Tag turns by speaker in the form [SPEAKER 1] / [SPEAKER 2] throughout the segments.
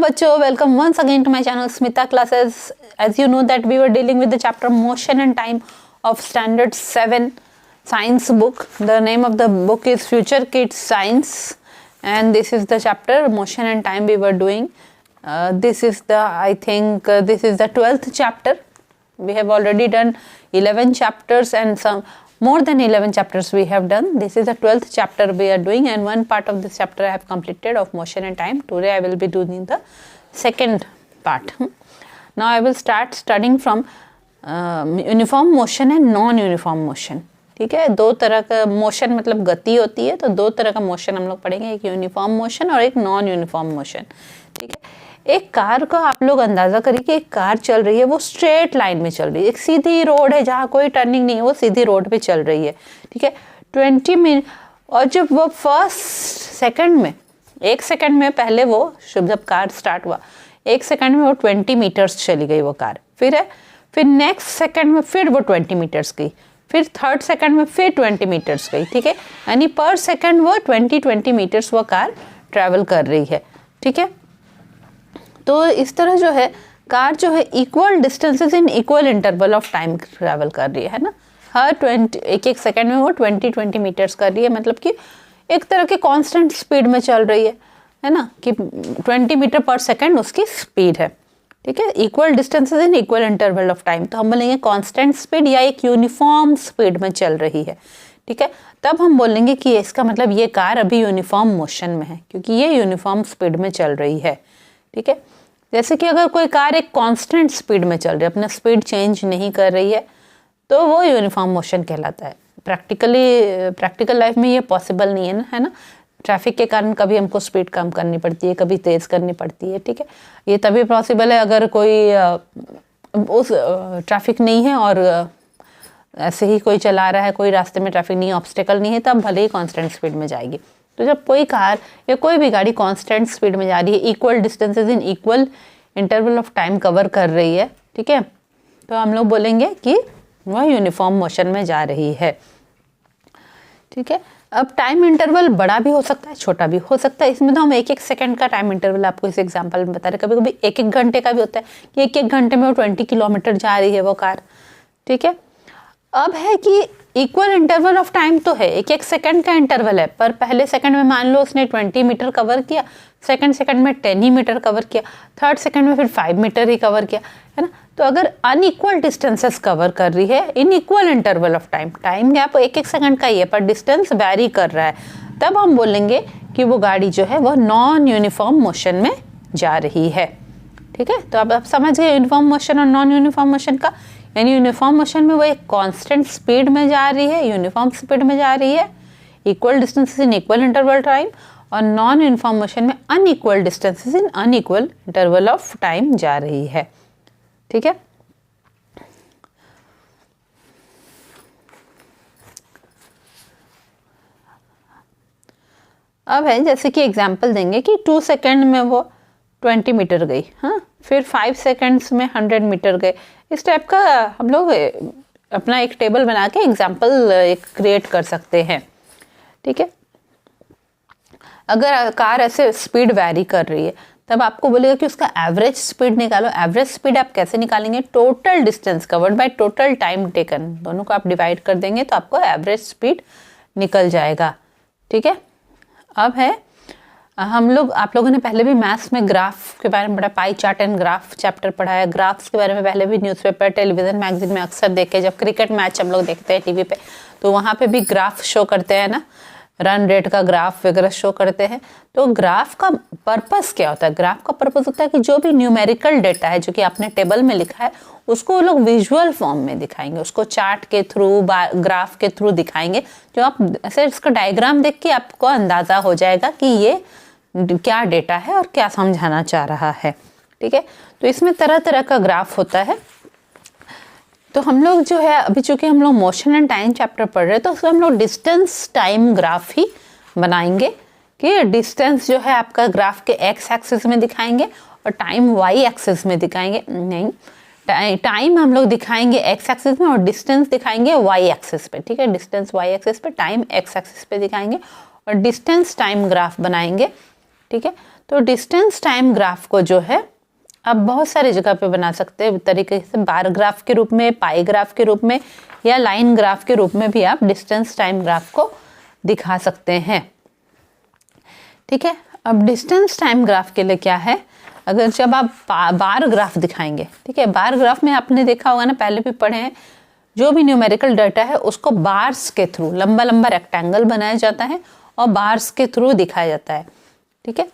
[SPEAKER 1] बच्चों, welcome once again to my channel Smita Classes. As you know that we were dealing with the chapter Motion and Time of Standard 7 Science book. The name of the book is Future Kids Science, and this is the chapter Motion and Time we were doing. This is the 12th chapter. We have already done 11 chapters and some more than 11 chapters we have done. This is the 12th chapter we are doing, and one part of this chapter I have completed of motion and time. Today I will be doing the second part. Now I will start studying from uniform motion and non uniform motion. ठीक है, दो तरह का motion मतलब गति होती है, तो दो तरह का मोशन हम लोग पढ़ेंगे, एक यूनिफॉर्म मोशन और एक नॉन यूनिफॉर्म मोशन. ठीक है, एक कार को आप लोग अंदाजा करिए कि एक कार चल रही है, वो स्ट्रेट लाइन में चल रही है, एक सीधी रोड है जहाँ कोई टर्निंग नहीं है, वो सीधी रोड पे चल रही है. ठीक है, 20 मिनट, और जब वो फर्स्ट सेकंड में, एक सेकंड में पहले वो जब कार स्टार्ट हुआ, एक सेकंड में वो 20 मीटर्स चली गई वो कार. फिर नेक्स्ट सेकंड में फिर वो 20 मीटर्स गई, फिर थर्ड सेकंड में फिर 20 मीटर्स गई. ठीक है, यानी पर सेकंड वो 20 मीटर्स वो कार ट्रैवल कर रही है. ठीक है, तो इस तरह जो है कार जो है equal distances in equal interval of time travel कर रही है ना. हर एक सेकंड में वो 20 मीटर्स कर रही है, मतलब कि एक तरह के कांस्टेंट स्पीड में चल रही है ना, कि 20 मीटर पर सेकंड उसकी स्पीड है. ठीक है, equal distances in equal interval of time, तो हम बोलेंगे कांस्टेंट स्पीड या एक यूनिफॉर्म स्पीड में चल रही है. ठीक है, तब हम बोलेंगे कि इसका मतलब ये कार अभी यूनिफॉर्म मोशन में है, क्योंकि ये यूनिफॉर्म स्पीड में चल रही है. ठीक है, जैसे कि अगर कोई कार एक कांस्टेंट स्पीड में चल रही है, अपना स्पीड चेंज नहीं कर रही है, तो वो यूनिफॉर्म मोशन कहलाता है. प्रैक्टिकल लाइफ में ये पॉसिबल नहीं है ना. ट्रैफिक के कारण कभी हमको स्पीड कम करनी पड़ती है, कभी तेज़ करनी पड़ती है. ठीक है, ये तभी पॉसिबल है अगर कोई उस ट्रैफिक नहीं है और ऐसे ही कोई चला रहा है, कोई रास्ते में ट्रैफिक नहीं है, ऑब्स्टेकल नहीं है, तब भले ही कांस्टेंट स्पीड में जाएगी. तो जब कोई कार या कोई भी गाड़ी कांस्टेंट स्पीड में जा रही है, equal distances in equal interval of time cover कर रही है, ठीक है, तो हम लोग बोलेंगे कि वह यूनिफॉर्म मोशन में जा रही है. ठीक है, अब टाइम इंटरवल बड़ा भी हो सकता है, छोटा भी हो सकता है. इसमें तो हम एक सेकंड का टाइम इंटरवल आपको इस एग्जांपल में बता रहे. कभी कभी एक घंटे का भी होता है कि एक घंटे में वो 20 किलोमीटर जा रही है वो कार. ठीक है, अब है कि इक्वल इंटरवल ऑफ टाइम तो है, एक सेकंड का इंटरवल है, पर पहले सेकंड में मान लो उसने 20 मीटर कवर किया, सेकंड सेकंड में 10 ही मीटर कवर किया, थर्ड सेकंड में फिर 5 मीटर ही कवर किया, है ना. तो अगर अनइक्वल डिस्टेंसेस कवर कर रही है in equal interval of time, time gap एक सेकंड का ही है पर डिस्टेंस वैरी कर रहा है, तब हम बोलेंगे कि वो गाड़ी जो है वो नॉन यूनिफॉर्म मोशन में जा रही है. ठीक है, तो अब आप समझ गए यूनिफॉर्म मोशन और नॉन यूनिफॉर्म मोशन का. यानी यूनिफॉर्म मोशन में वो एक कांस्टेंट स्पीड में जा रही है, यूनिफॉर्म स्पीड में जा रही है, equal distances in equal interval time, और नॉन यूनिफॉर्म मोशन में unequal distances in unequal interval of time जा रही है. ठीक है, अब है जैसे कि एग्जांपल देंगे कि 2 सेकंड में वो 20 मीटर गई, हाँ, फिर 5 सेकंड्स में 100 मीटर गए. इस टाइप का हम लोग अपना एक टेबल बना के एग्जांपल एक क्रिएट कर सकते हैं. ठीक है, अगर कार ऐसे स्पीड वैरी कर रही है, तब आपको बोलेगा कि उसका एवरेज स्पीड निकालो. एवरेज स्पीड आप कैसे निकालेंगे? Total distance covered by total time taken, दोनों को आप डिवाइड कर देंगे तो आपको एवरेज स्पीड निकल जाएगा. ठीक है, अब है आप लोगों ने पहले भी मैथ्स में ग्राफ के बारे में पढ़ा, pie chart and graph chapter पढ़ा है. ग्राफ्स के बारे में पहले भी न्यूज़पेपर, टेलीविज़न, मैगजीन में अक्सर देखे. जब क्रिकेट मैच हम लोग देखते हैं टीवी पे, तो वहाँ पे भी ग्राफ शो करते हैं ना, रन रेट का ग्राफ वगैरह शो करते हैं. तो ग्राफ का पर्पस क्या होता है? ग्राफ का पर्पस होता है कि जो भी न्यूमेरिकल डेटा है जो कि आपने टेबल में लिखा है, उसको वो लोग विजुअल फॉर्म में दिखाएंगे, उसको चार्ट के थ्रू, ग्राफ के थ्रू दिखाएंगे. जो आप ऐसे इसका डायग्राम देख के आपको अंदाज़ा हो जाएगा कि ये क्या डेटा है और क्या समझाना चाह रहा है. ठीक है, तो इसमें तरह तरह का ग्राफ होता है. तो हम लोग जो है अभी चूंकि हम लोग मोशन एंड टाइम चैप्टर पढ़ रहे हैं, तो उसमें हम लोग डिस्टेंस टाइम ग्राफ ही बनाएंगे कि डिस्टेंस जो है आपका ग्राफ के एक्स एक्सिस में दिखाएंगे और टाइम वाई एक्सिस में दिखाएंगे. नहीं, टाइम हम लोग दिखाएंगे एक्स एक्सिस में और डिस्टेंस दिखाएंगे वाई एक्सिस पे. ठीक है, डिस्टेंस वाई एक्सिस पे, टाइम एक्स एक्सिस पे दिखाएंगे और डिस्टेंस टाइम ग्राफ बनाएंगे. ठीक है, तो डिस्टेंस टाइम ग्राफ को जो है आप बहुत सारी जगह पे बना सकते हैं तरीके से, बार ग्राफ के रूप में, पाई ग्राफ के रूप में या लाइन ग्राफ के रूप में भी आप डिस्टेंस टाइम ग्राफ को दिखा सकते हैं। ठीक है, अब डिस्टेंस टाइम ग्राफ के लिए क्या है, अगर जब आप बार ग्राफ दिखाएंगे, ठीक है, बार ग्राफ में आपने देखा होगा ना, पहले भी पढ़े हैं, जो भी न्यूमेरिकल डाटा है उसको बार्स के थ्रू, लंबा लंबा रेक्टेंगल बनाया जाता है और बार्स के थ्रू दिखाया जाता है। ठीक है,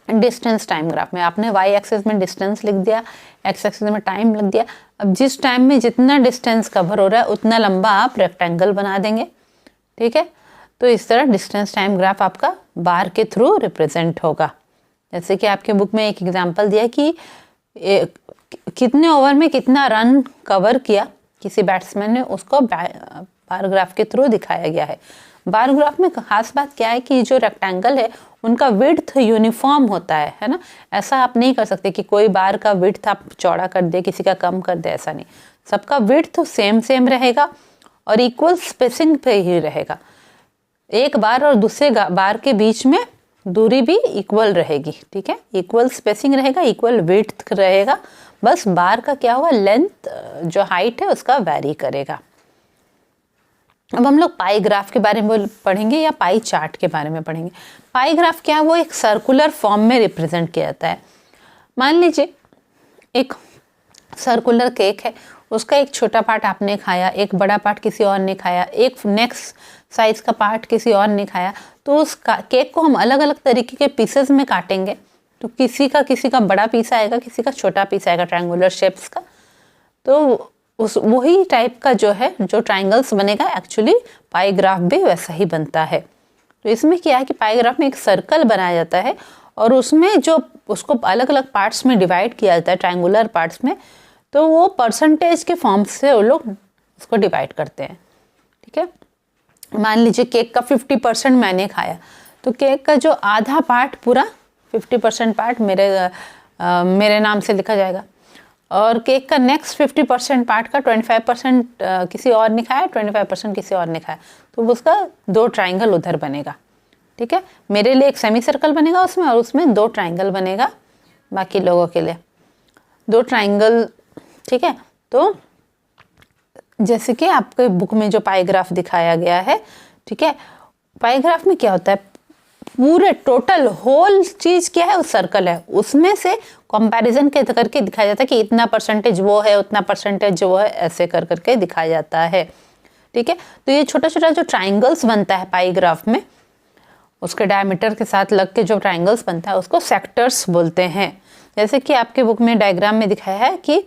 [SPEAKER 1] डिस्टेंस टाइम ग्राफ में आपने वाई एक्सिस में डिस्टेंस लिख दिया, एक्स एक्सिस में टाइम लिख दिया। अब जिस टाइम में जितना डिस्टेंस कवर हो रहा है उतना लंबा आप रेक्टेंगल बना देंगे। ठीक है, तो इस तरह डिस्टेंस टाइम ग्राफ आपका बार के थ्रू रिप्रेजेंट होगा। जैसे कि आपके बुक में एक एग्जांपल दिया कि कितने ओवर में कितना रन कवर किया किसी बैट्समैन ने, उसको बार ग्राफ के थ्रू दिखाया गया है। बार ग्राफ में खास बात क्या है कि जो रेक्टेंगल है उनका विड्थ यूनिफॉर्म होता है ना। ऐसा आप नहीं कर सकते कि कोई बार का विड्थ आप चौड़ा कर दे, किसी का कम कर दे, ऐसा नहीं। सबका विड्थ सेम रहेगा और इक्वल स्पेसिंग पे ही रहेगा। एक बार और दूसरे बार के बीच में दूरी भी इक्वल रहेगी। ठीक है, इक्वल स्पेसिंग रहेगा, इक्वल विड्थ रहेगा, बस बार का क्या होगा, लेंथ जो हाइट है उसका वैरी करेगा। अब हम लोग पाई ग्राफ के बारे में पढ़ेंगे या पाई चार्ट के बारे में पढ़ेंगे। पाई ग्राफ क्या है, वो एक सर्कुलर फॉर्म में रिप्रेजेंट किया जाता है। मान लीजिए एक सर्कुलर केक है, उसका एक छोटा पार्ट आपने खाया, एक बड़ा पार्ट किसी और ने खाया, एक नेक्स्ट साइज का पार्ट किसी और ने खाया, तो उस केक को हम अलग अलग तरीके के पीसेस में काटेंगे। तो किसी का बड़ा पीस आएगा, किसी का छोटा पीस आएगा ट्रायंगुलर शेप्स का। तो उस वही टाइप का जो है, जो ट्रायंगल्स बनेगा, एक्चुअली पाई ग्राफ भी वैसा ही बनता है। तो इसमें क्या है कि पाई ग्राफ में एक सर्कल बनाया जाता है और उसमें जो उसको अलग अलग पार्ट्स में डिवाइड किया जाता है, ट्रायंगुलर पार्ट्स में, तो वो परसेंटेज के फॉर्म से वो लोग उसको डिवाइड करते हैं। ठीक है, मान लीजिए केक का 50% मैंने खाया, तो केक का जो आधा पार्ट, पूरा 50% पार्ट मेरे नाम से लिखा जाएगा, और केक का नेक्स्ट 50% पार्ट का 25% किसी और ने खाया, 25% किसी और ने खाया, तो उसका 2 ट्रायंगल उधर बनेगा। ठीक है, मेरे लिए एक सेमी सर्कल बनेगा उसमें, और उसमें 2 ट्रायंगल बनेगा बाकी लोगों के लिए, 2 ट्रायंगल। ठीक है, तो जैसे कि आपके बुक में जो पाई ग्राफ दिखाया गया है, ठीक है, पाई ग्राफ में क्या होता है, पूरे टोटल होल चीज क्या है, उस सर्कल है, उसमें से कंपैरिजन करके दिखाया जाता है कि इतना परसेंटेज वो है, उतना परसेंटेज वो है, ऐसे कर करके दिखाया जाता है। ठीक है, तो ये छोटा छोटा जो ट्रायंगल्स बनता है पाई ग्राफ में, उसके डायमीटर के साथ लग के जो ट्रायंगल्स बनता है उसको सेक्टर्स बोलते हैं। जैसे कि आपके बुक में डायग्राम में दिखाया है कि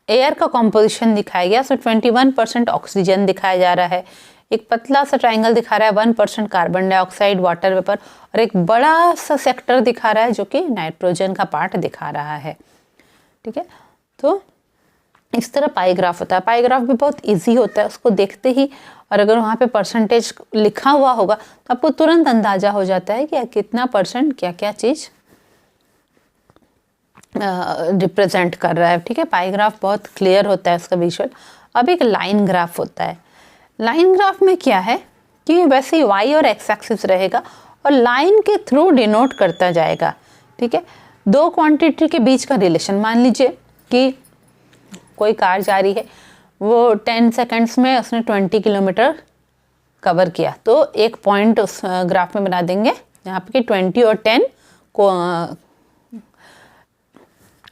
[SPEAKER 1] एयर का कॉम्पोजिशन दिखाया गया, सो 21% ऑक्सीजन दिखाया जा रहा है, एक पतला सा ट्रायंगल दिखा रहा है 1% कार्बन डाइऑक्साइड, वाटर वेपर, और एक बड़ा सा सेक्टर दिखा रहा है जो कि नाइट्रोजन का पार्ट दिखा रहा है। ठीक है, तो इस तरह पाई ग्राफ होता है। पाई ग्राफ भी बहुत इजी होता है, उसको देखते ही, और अगर वहाँ पे परसेंटेज लिखा हुआ होगा तो आपको तुरंत अंदाजा हो जाता है कि कितना परसेंट क्या क्या चीज़ रिप्रेजेंट कर रहा है। ठीक है, पाई ग्राफ बहुत क्लियर होता है उसका विजुअल। अब एक लाइन ग्राफ होता है। लाइन ग्राफ में क्या है कि वैसे ही वाई और एक्स एक्सिस रहेगा और लाइन के थ्रू डिनोट करता जाएगा। ठीक है, 2 क्वांटिटी के बीच का रिलेशन, मान लीजिए कि कोई कार जा रही है, वो 10 सेकंड्स में उसने 20 किलोमीटर कवर किया, तो एक पॉइंट उस ग्राफ में बना देंगे यहाँ पे कि 20 और 10 को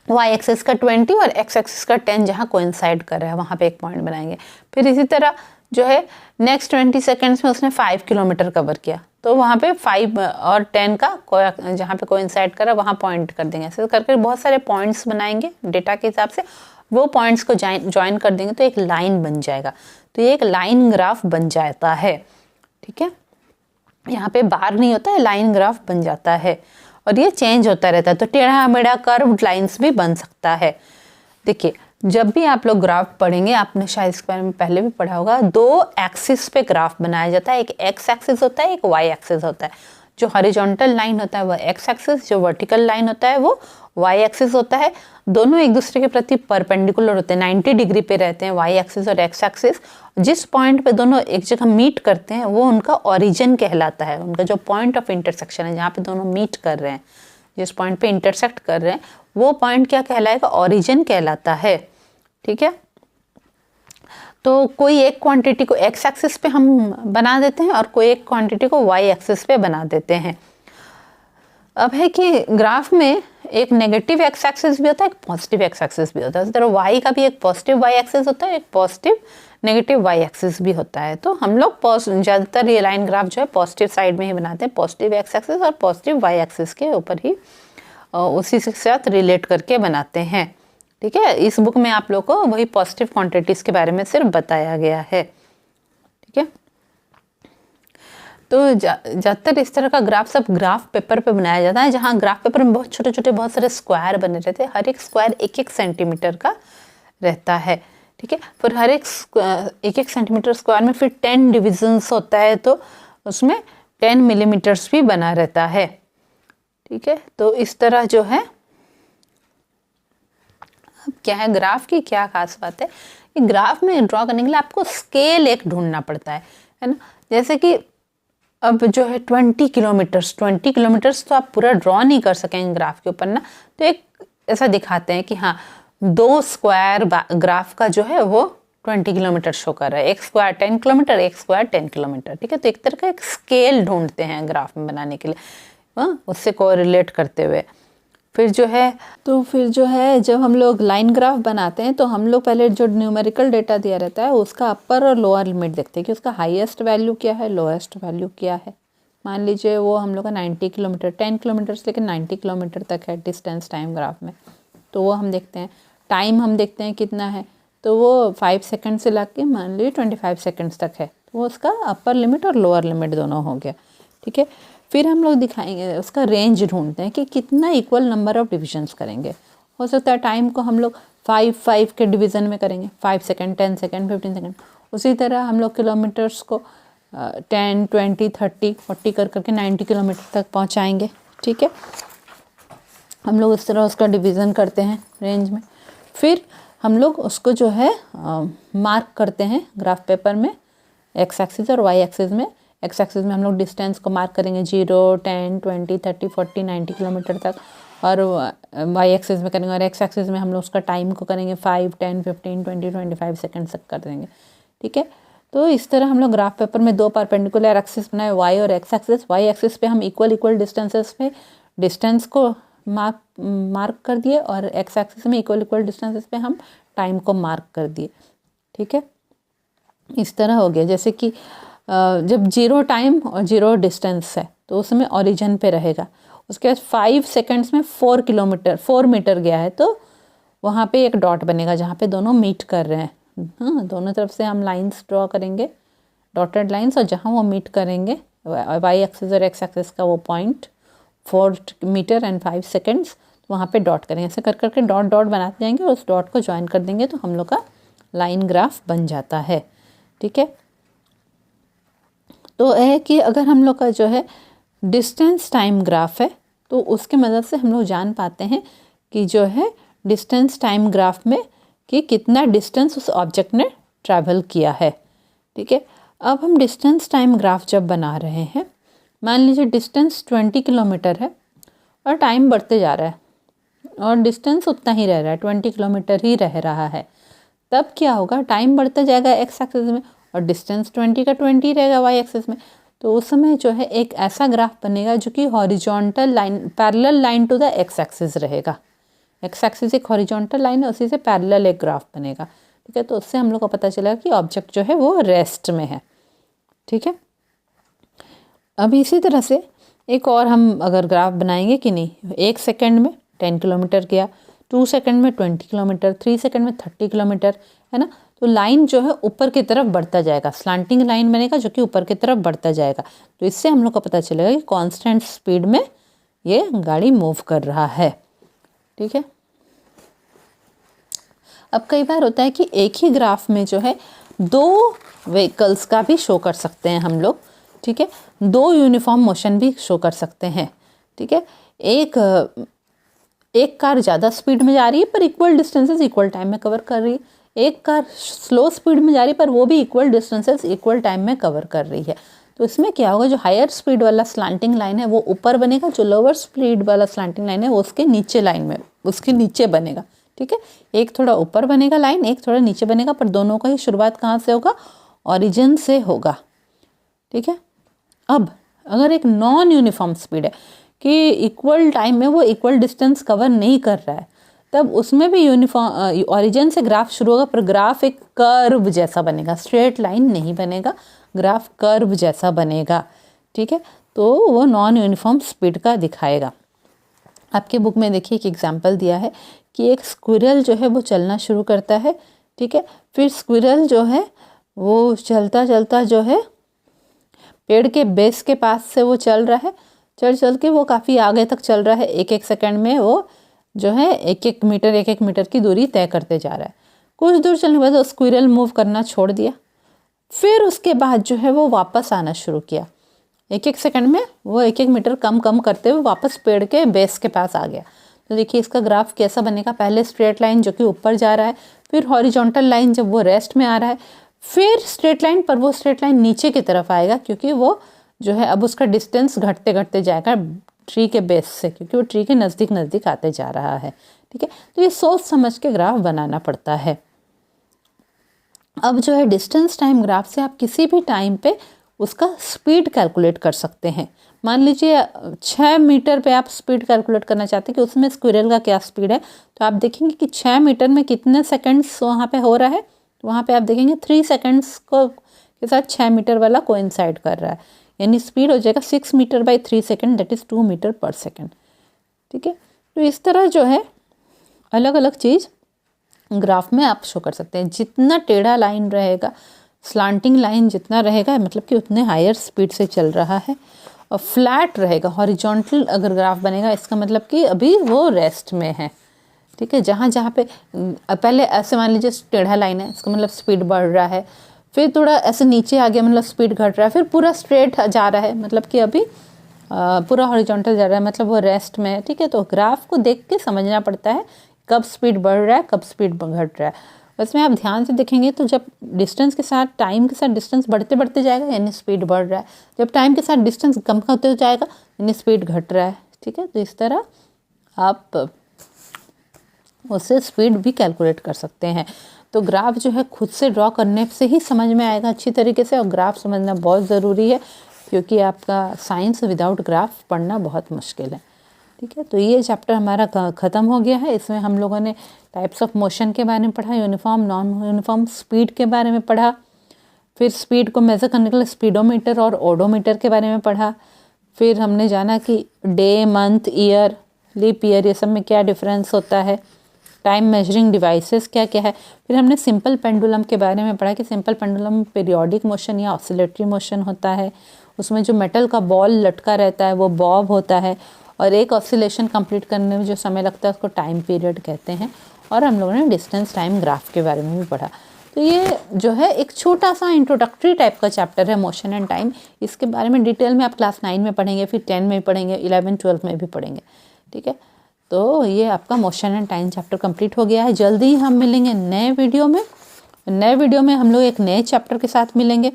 [SPEAKER 1] वाई एक्सिस का 20 और एक्स एक्सिस का 10 जहाँ कोइंसाइड कर रहा है वहाँ पे एक पॉइंट बनाएंगे। फिर इसी तरह जो है नेक्स्ट 20 सेकंड्स में उसने 5 किलोमीटर कवर किया, तो वहाँ पे 5 और 10 का जहाँ पे कोइंसाइड कर रहा है वहाँ पॉइंट कर देंगे। ऐसे करके बहुत सारे पॉइंट्स बनाएंगे डेटा के हिसाब से, वो पॉइंट्स को ज्वाइन कर देंगे तो एक लाइन बन जाएगा। तो ये एक लाइन ग्राफ बन जाता है। ठीक है, यहाँ पे बार नहीं होता है, लाइन ग्राफ बन जाता है और ये चेंज होता रहता है। तो टेढ़ा मेढ़ा कर्व्ड लाइंस भी बन सकता है। देखिए, जब भी आप लोग ग्राफ पढ़ेंगे, आपने शायद इसके बारे में पहले भी पढ़ा होगा, 2 एक्सिस पे ग्राफ बनाया जाता है, एक एक्स एक्सिस होता है, एक वाई एक्सिस होता है। जो हॉरिजॉन्टल लाइन होता है वो एक्स एक्सिस, जो वर्टिकल लाइन होता है वो वाई एक्सिस होता है। दोनों एक दूसरे के प्रति परपेंडिकुलर होते हैं, 90 डिग्री पे रहते हैं वाई एक्सिस और एक्स एक्सिस। जिस पॉइंट पे दोनों एक जगह मीट करते हैं वो उनका ओरिजिन कहलाता है, उनका जो पॉइंट ऑफ इंटरसेक्शन है, जहाँ पे दोनों मीट कर रहे हैं, जिस पॉइंट पे इंटरसेक्ट कर रहे हैं वो पॉइंट क्या कहलाएगा, ओरिजिन कहलाता है। ठीक है, तो कोई एक क्वांटिटी को एक्स एक्सिस पे हम बना देते हैं और कोई एक क्वांटिटी को वाई एक्सिस पे बना देते हैं। अब है कि ग्राफ में एक नेगेटिव एक्स एक्सिस भी होता है, एक पॉजिटिव एक्स एक्सिस भी होता है। इस तरह वाई का भी एक पॉजिटिव वाई एक्सिस होता है, एक पॉजिटिव नेगेटिव वाई एक्सिस भी होता है। तो हम लोग ज़्यादातर ये लाइन ग्राफ जो है पॉजिटिव साइड में ही बनाते हैं, पॉजिटिव एक्स एक्सिस और पॉजिटिव वाई एक्सिस के ऊपर ही उसी के साथ रिलेट करके बनाते हैं। ठीक है, इस बुक में आप लोग को वही पॉजिटिव क्वांटिटीज़ के बारे में सिर्फ बताया गया है। ठीक है, तो ज़्यादातर इस तरह का ग्राफ सब ग्राफ पेपर पे बनाया जाता है, जहाँ ग्राफ पेपर में बहुत छोटे छोटे बहुत सारे स्क्वायर बने रहते हैं, हर एक स्क्वायर 1-1 सेंटीमीटर का रहता है। ठीक है, फिर हर एक 1-1 सेंटीमीटर स्क्वायर में फिर 10 डिविजन्स होता है, तो उसमें 10 मिलीमीटर्स भी बना रहता है। ठीक है, तो इस तरह जो है, अब क्या है ग्राफ की क्या खास बात है कि ग्राफ में ड्रॉ करने के लिए आपको स्केल एक ढूंढना पड़ता है ना। जैसे कि अब जो है 20 किलोमीटर्स तो आप पूरा ड्रॉ नहीं कर सकेंगे ग्राफ के ऊपर ना, तो एक ऐसा दिखाते हैं कि हाँ 2 स्क्वायर ग्राफ का जो है वो 20 किलोमीटर शो कर रहा है, एक स्क्वायर 10 किलोमीटर, एक स्क्वायर 10 किलोमीटर। ठीक है, तो एक तरह का एक स्केल ढूंढते हैं ग्राफ में बनाने के लिए, उससे कोरिलेट करते हुए। फिर जो है जब हम लोग लाइन ग्राफ बनाते हैं तो हम लोग पहले जो न्यूमेरिकल डेटा दिया रहता है उसका अपर और लोअर लिमिट देखते हैं कि उसका हाईएस्ट वैल्यू क्या है, लोएस्ट वैल्यू क्या है। मान लीजिए वो हम लोग का 90 किलोमीटर, 10 किलोमीटर से लेकर 90 किलोमीटर तक है डिस्टेंस टाइम ग्राफ में, तो वो हम देखते हैं। टाइम हम देखते हैं कितना है, तो वो 5 सेकेंड से ला के मान लीजिए 25 सेकेंड्स तक है, तो वो उसका अपर लिमिट और लोअर लिमिट दोनों हो गया। ठीक है, फिर हम लोग दिखाएंगे उसका रेंज ढूंढते हैं कि कितना इक्वल नंबर ऑफ डिविजन्स करेंगे। हो सकता है टाइम को हम लोग 5 के डिवीज़न में करेंगे, 5 सेकेंड, 10 सेकेंड, 15 सेकेंड। उसी तरह हम लोग किलोमीटर्स को 10, 20, 30, 40 कर करके 90 किलोमीटर तक पहुंचाएंगे। ठीक है, हम लोग इस तरह उसका डिवीज़न करते हैं रेंज में। फिर हम लोग उसको जो है मार्क करते हैं ग्राफ पेपर में, एक्स एक्सिस और वाई एक्सिस में। एक्स एक्सिस में हम लोग डिस्टेंस को मार्क करेंगे 0, 10, 20, 30, 40, 90 किलोमीटर तक, और वाई एक्सिस में करेंगे, और एक्स एक्सिस में हम लोग उसका टाइम को करेंगे 5, 10, 15, 20, 25 सेकेंड तक कर देंगे। ठीक है, तो इस तरह हम लोग ग्राफ पेपर में 2 परपेंडिकुलर एक्सिस बनाए, वाई और एक्स एक्सिस। वाई एक्सिस पे हम इक्वल डिस्टेंसेस पे डिस्टेंस को मार्क कर दिए, और एक्स एक्सिस में इक्वल डिस्टेंसेस पे हम टाइम को मार्क कर दिए। ठीक है, इस तरह हो गया। जैसे कि जब 0 टाइम और 0 डिस्टेंस है तो उसमें ओरिजिन पे रहेगा। उसके बाद 5 सेकेंड्स में 4 मीटर गया है, तो वहाँ पे एक डॉट बनेगा जहाँ पे दोनों मीट कर रहे हैं। हाँ, दोनों तरफ से हम लाइंस ड्रॉ करेंगे, डॉटेड लाइंस, और जहाँ वो मीट करेंगे वाई एक्सिस और एक्स एक्सिस का वो पॉइंट 4 मीटर एंड 5 सेकेंड्स, वहाँ पे डॉट करेंगे। ऐसे कर करके डॉट डॉट बनाते जाएंगे, उस डॉट को ज्वाइन कर देंगे तो हम लोग का लाइन ग्राफ बन जाता है। ठीक है, तो है कि अगर हम लोग का जो है डिस्टेंस टाइम ग्राफ है तो उसके मदद से हम लोग जान पाते हैं कि जो है डिस्टेंस टाइम ग्राफ में कि कितना डिस्टेंस उस ऑब्जेक्ट ने ट्रैवल किया है। ठीक है, अब हम डिस्टेंस टाइम ग्राफ जब बना रहे हैं, मान लीजिए डिस्टेंस 20 किलोमीटर है और टाइम बढ़ते जा रहा है और डिस्टेंस उतना ही रह रहा है, 20 किलोमीटर ही रह रहा है, तब क्या होगा, टाइम बढ़ता जाएगा एक्स एक्सिस में और डिस्टेंस 20 का 20 रहेगा वाई एक्सिस में। तो उस समय जो है एक ऐसा ग्राफ बनेगा जो कि horizontal line, parallel line to the X axis रहेगा। एक्स एक्सिस एक हॉरिजॉन्टल लाइन है, उसी से पैरेलल एक ग्राफ बनेगा। ठीक है, तो उससे हम लोग को पता चलेगा कि ऑब्जेक्ट जो है वो रेस्ट में है। ठीक है, अब इसी तरह से एक और हम अगर ग्राफ बनाएंगे कि नहीं, 1 सेकेंड में 10 किलोमीटर गया, 2 सेकेंड में 20 किलोमीटर, 3 सेकेंड में 30 किलोमीटर, है ना। तो लाइन जो है ऊपर की तरफ बढ़ता जाएगा, स्लांटिंग लाइन बनेगा जो कि ऊपर की तरफ बढ़ता जाएगा। तो इससे हम लोग को पता चलेगा कि कांस्टेंट स्पीड में ये गाड़ी मूव कर रहा है। ठीक है, अब कई बार होता है कि एक ही ग्राफ में जो है 2 व्हीकल्स का भी शो कर सकते हैं हम लोग। ठीक है, 2 यूनिफॉर्म मोशन भी शो कर सकते हैं। ठीक है, एक कार ज़्यादा स्पीड में जा रही है पर इक्वल डिस्टेंसेस इक्वल टाइम में कवर कर रही है, एक कार स्लो स्पीड में जा रही है पर वो भी इक्वल डिस्टेंसेस इक्वल टाइम में कवर कर रही है। तो इसमें क्या होगा, जो हायर स्पीड वाला स्लांटिंग लाइन है वो ऊपर बनेगा, जो लोअर स्पीड वाला स्लांटिंग लाइन है वो उसके नीचे लाइन में उसके नीचे बनेगा। ठीक है, एक थोड़ा ऊपर बनेगा लाइन, एक थोड़ा नीचे बनेगा, पर दोनों का ही शुरुआत कहाँ से होगा, ओरिजिन से होगा। ठीक है, अब अगर एक नॉन यूनिफॉर्म स्पीड है कि इक्वल टाइम में वो इक्वल डिस्टेंस कवर नहीं कर रहा है, तब उसमें भी यूनिफॉर्म ओरिजिन से ग्राफ शुरू होगा, पर ग्राफ एक कर्व जैसा बनेगा, स्ट्रेट लाइन नहीं बनेगा, ग्राफ कर्व जैसा बनेगा। ठीक है, तो वो नॉन यूनिफॉर्म स्पीड का दिखाएगा। आपके बुक में देखिए एक एग्जांपल दिया है कि एक स्क्विरल जो है वो चलना शुरू करता है। ठीक है, फिर स्क्विरल जो है वो चलता चलता जो है पेड़ के बेस के पास से वो चल रहा है, चल के वो काफ़ी आगे तक चल रहा है, एक एक सेकंड में वो जो है एक एक मीटर की दूरी तय करते जा रहा है। कुछ दूर चलने के बाद वो स्क्विरल मूव करना छोड़ दिया, फिर उसके बाद जो है वो वापस आना शुरू किया, एक एक सेकंड में वो एक एक मीटर कम करते हुए वापस पेड़ के बेस के पास आ गया। तो देखिए इसका ग्राफ कैसा बनेगा, पहले स्ट्रेट लाइन जो कि ऊपर जा रहा है, फिर हॉरिजॉन्टल लाइन जब वो रेस्ट में आ रहा है, फिर स्ट्रेट लाइन, पर वो स्ट्रेट लाइन नीचे की तरफ आएगा क्योंकि वो जो है अब उसका डिस्टेंस घटते घटते जाएगा ट्री के बेस से, क्योंकि वो ट्री के नज़दीक आते जा रहा है। ठीक है, तो ये सोच समझ के ग्राफ बनाना पड़ता है। अब जो है डिस्टेंस टाइम ग्राफ से आप किसी भी टाइम पे उसका स्पीड कैलकुलेट कर सकते हैं। मान लीजिए 6 मीटर पे आप स्पीड कैलकुलेट करना चाहते हैं कि उसमें स्क्विरल का क्या स्पीड है, तो आप देखेंगे कि 6 मीटर में कितने सेकंड्स वहाँ पे हो रहा है, तो वहाँ पे आप देखेंगे 3 सेकंड्स को के साथ 6 मीटर वाला कोइंसाइड कर रहा है, यानी स्पीड हो जाएगा 6 metre by 3 second, that is 2 metre पर सेकेंड। ठीक है, तो इस तरह जो है अलग अलग चीज़ ग्राफ में आप शो कर सकते हैं। जितना टेढ़ा लाइन रहेगा, स्लांटिंग लाइन जितना रहेगा, मतलब कि उतने हायर स्पीड से चल रहा है, और फ्लैट रहेगा हॉरिजॉन्टल अगर ग्राफ बनेगा, इसका मतलब कि अभी वो रेस्ट में है। ठीक है, जहाँ जहाँ पे पहले ऐसे मान लीजिए टेढ़ा लाइन है, इसका मतलब स्पीड बढ़ रहा है, फिर थोड़ा ऐसे नीचे आ गया मतलब स्पीड घट रहा है, फिर पूरा स्ट्रेट जा रहा है मतलब कि अभी पूरा हॉरिजॉन्टल जा रहा है, मतलब वो रेस्ट में है। ठीक है, तो ग्राफ को देख के समझना पड़ता है कब स्पीड बढ़ रहा है, कब स्पीड घट रहा है। उसमें आप ध्यान से देखेंगे तो जब डिस्टेंस के साथ टाइम के साथ डिस्टेंस बढ़ते जाएगा यानी स्पीड बढ़ रहा है, जब टाइम के साथ डिस्टेंस कम होते जाएगा यानी स्पीड घट रहा है। ठीक है, तो इस तरह आप उससे स्पीड भी कैलकुलेट कर सकते हैं। तो ग्राफ जो है खुद से ड्रॉ करने से ही समझ में आएगा अच्छी तरीके से, और ग्राफ समझना बहुत ज़रूरी है क्योंकि आपका साइंस विदाउट ग्राफ पढ़ना बहुत मुश्किल है। ठीक है, तो ये चैप्टर हमारा ख़त्म हो गया है। इसमें हम लोगों ने टाइप्स ऑफ मोशन के बारे में पढ़ा, यूनिफॉर्म नॉन यूनिफॉर्म स्पीड के बारे में पढ़ा, फिर स्पीड को मेज़र करने के लिए स्पीडोमीटर और ओडोमीटर के बारे में पढ़ा, फिर हमने जाना कि day, month, year, leap year, ये सब में क्या डिफरेंस होता है, टाइम मेजरिंग डिवाइसेस क्या क्या है। फिर हमने सिंपल पेंडुलम के बारे में पढ़ा कि सिंपल पेंडुलम पीरियोडिक मोशन या ऑसिलेटरी मोशन होता है, उसमें जो मेटल का बॉल लटका रहता है वो बॉब होता है, और एक ऑसिलेशन कंप्लीट करने में जो समय लगता है उसको टाइम पीरियड कहते हैं। और हम लोगों ने डिस्टेंस टाइम ग्राफ के बारे में भी पढ़ा। तो ये जो है एक छोटा सा इंट्रोडक्टरी टाइप का चैप्टर है मोशन एंड टाइम। इसके बारे में डिटेल में आप क्लास 9 में पढ़ेंगे, फिर 10 में भी पढ़ेंगे, 11, 12 में भी पढ़ेंगे। ठीक है, तो ये आपका motion and time chapter complete हो गया है। जल्दी ही हम मिलेंगे नए वीडियो में। नए वीडियो में हम लोग एक नए चैप्टर के साथ मिलेंगे।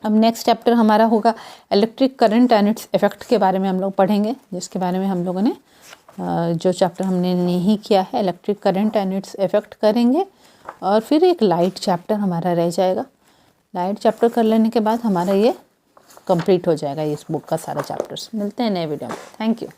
[SPEAKER 1] अब नेक्स्ट चैप्टर हमारा होगा electric current and its effect के बारे में हम लोग पढ़ेंगे, जिसके बारे में हम लोगों ने जो चैप्टर हमने नहीं किया है electric current and its effect करेंगे। और फिर एक लाइट चैप्टर हमारा रह जाएगा। लाइट चैप्टर कर लेने के बाद हमारा ये कंप्लीट हो जाएगा, इस बुक का सारा चैप्टर्स। मिलते हैं नए वीडियो में। Thank you.